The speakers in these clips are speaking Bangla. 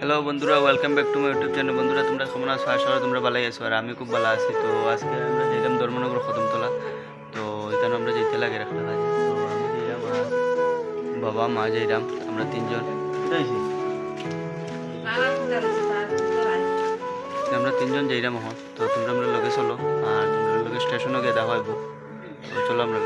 হ্যালো বন্ধুরা, welcome back to my YouTube channel. বন্ধুরা, তোমরা কেমন আছো? আশা করি তোমরা ভালোই আছো আর আমি খুব ভালো আছি। তো আজকে আমরা যেলাম ধর্মনগর কদমতলা। তো এখানে আমরা যেতে লাগে একটা কাজে। তো আমি যাইলাম আর বাবা মা যাইলাম, আমরা তিনজন আমরা তিনজন যাইলাম এখন। তো তোমরা আমরা লগে চলো আর তোমরা লগে স্টেশনে গিয়ে দেখা হইব। তো চলো আমরা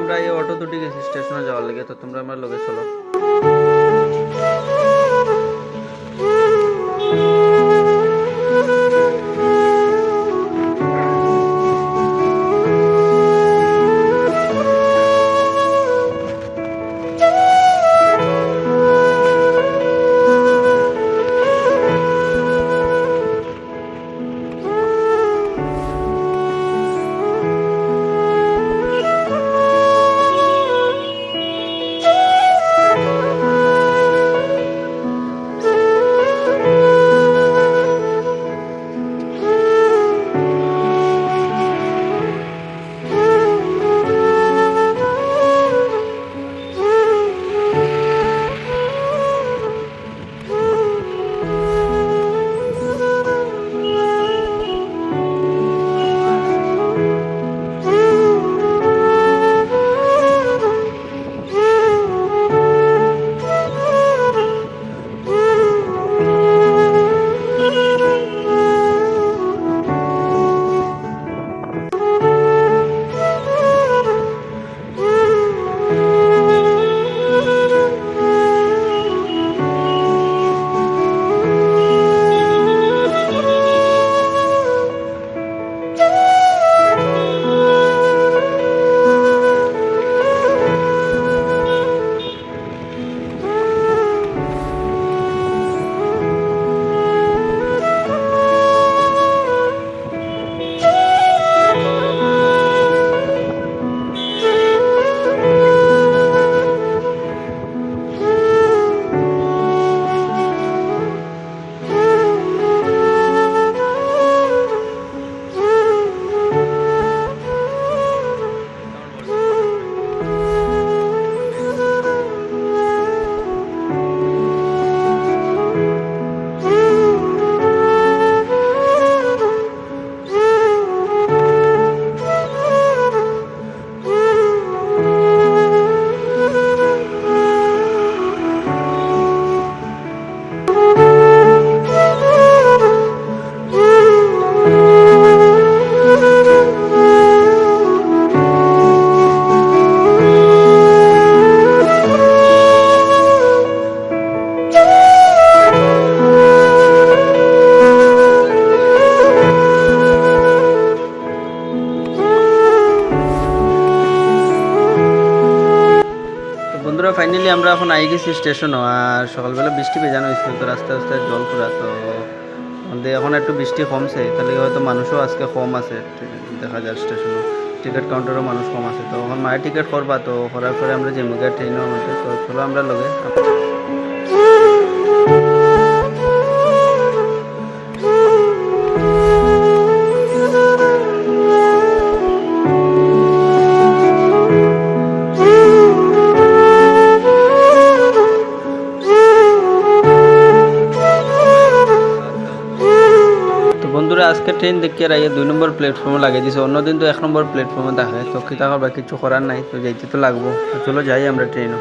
আমরা এই অটো দুটি গেছি স্টেশনে যাওয়ার লাগে। তো তোমরা আমার লগে চলো। বন্ধুরা, ফাইনালি আমরা এখন আই গেছি স্টেশনও। আর সকালবেলা বৃষ্টি ভেজানো হয়েছিল, তো রাস্তায় রাস্তায় জল পুরা। তো এখন একটু বৃষ্টি কমছে, তাহলে হয়তো মানুষও আজকে কম আছে দেখা যায় স্টেশনও। টিকিট কাউন্টারও মানুষ কম আছে। তো এখন মায়ের টিকিট করবা, তো করার পরে আমরা যে মুগা ট্রেনও আমাদের। তো চলো আমরা লগে। বন্ধুরা, আজকে ট্রেন দেখে রাইয়ে 2 নম্বর প্ল্যাটফর্মে লাগিয়ে দিয়েছে। অন্যদিন তো 1 নম্বর প্ল্যাটফর্মে দেখে। তো কি থাকার বা কিছু করার নাই, তো যাইতে তো লাগবো। তো চলো যাই আমরা ট্রেনও।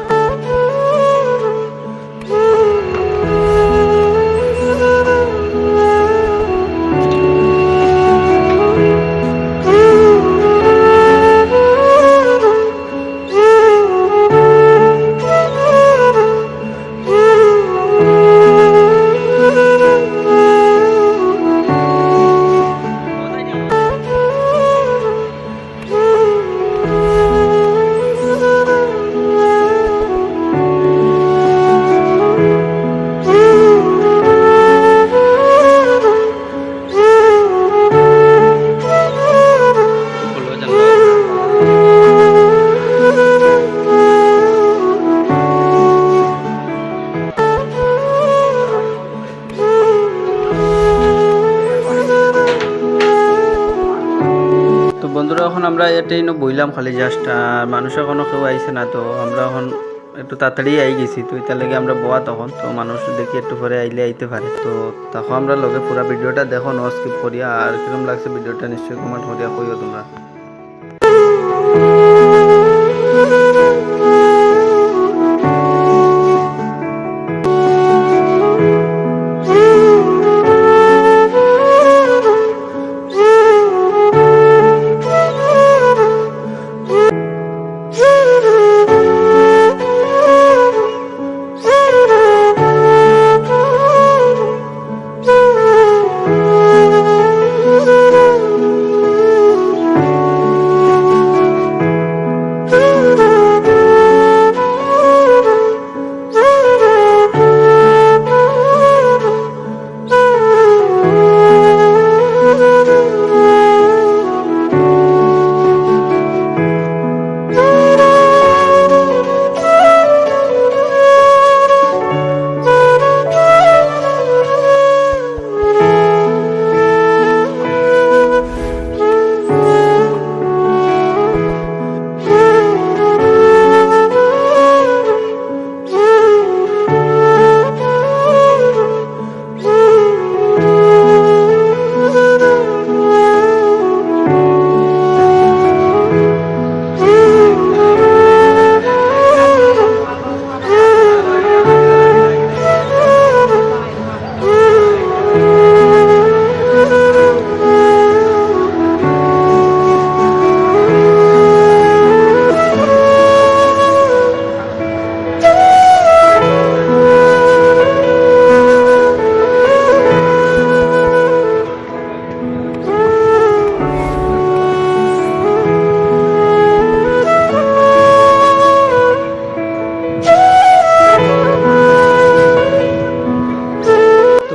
আমরা এটাই বইলাম খালি জাস্ট, আর মানুষ এখনও কেউ আইছে না, তো আমরা এখন একটু তাড়াতাড়ি আই গেছি, তো এটার লাগে আমরা বোয়া তখন তো মানুষ দেখি একটু পরে আইলে আইতে পারে। তো তখন আমরা লগে পুরা ভিডিওটা দেখো ন স্কিপ করিয়া, আর কিরকম লাগছে ভিডিওটা নিশ্চয়ই কমেন্ট করিয়া কইও তোমরা।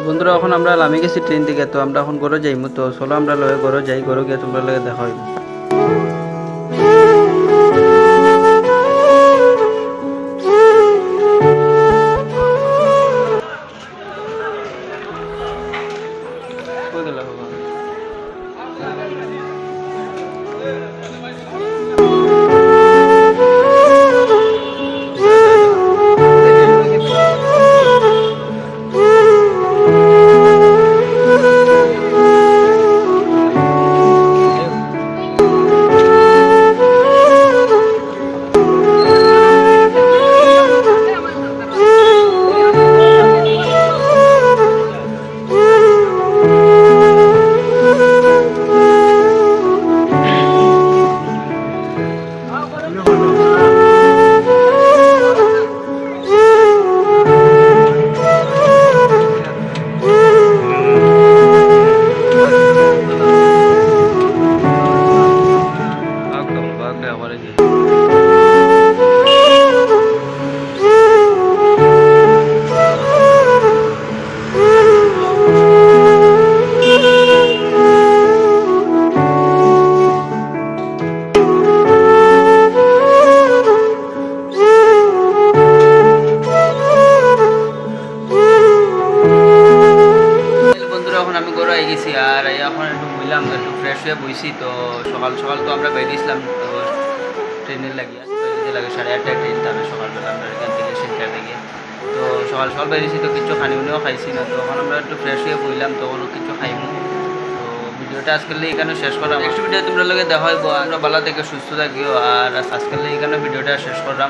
বন্ধুরা এখন আমরা নামে গেছি ট্রেন থেকে, তো আমরা এখন ঘরে যাইমু, তো চলো আমরা লয়ে ঘরে যাই, ঘরে গিয়ে তোমরা লগে দেখা হইব। এখন আমি ঘরে আই গেছি, আর এখন একটু বইলাম, একটু ফ্রেশ হয়ে বইছি। তো সকাল সকাল তো আমরা বেরিয়েছিলাম তো ট্রেনের লাগিয়ে লাগে 8:30 ট্রেন, তবে সকালবেলা আমরা এখান থেকে সেন্টার থেকে, তো সকাল সকাল বেরিয়েছি, তো কিছু খানিও খাইছি না। তো এখন আমরা একটু ফ্রেশ হয়ে বইলাম, তখন কিছু খাইমু। তো ভিডিওটা আজকাল এখানে শেষ করাম, নেক্সট ভিডিও তোমরা লগে দেখা হইব। আমরা ভালো থেকে সুস্থ থাকিও, আর আজকাল এখানে ভিডিওটা শেষ করলাম।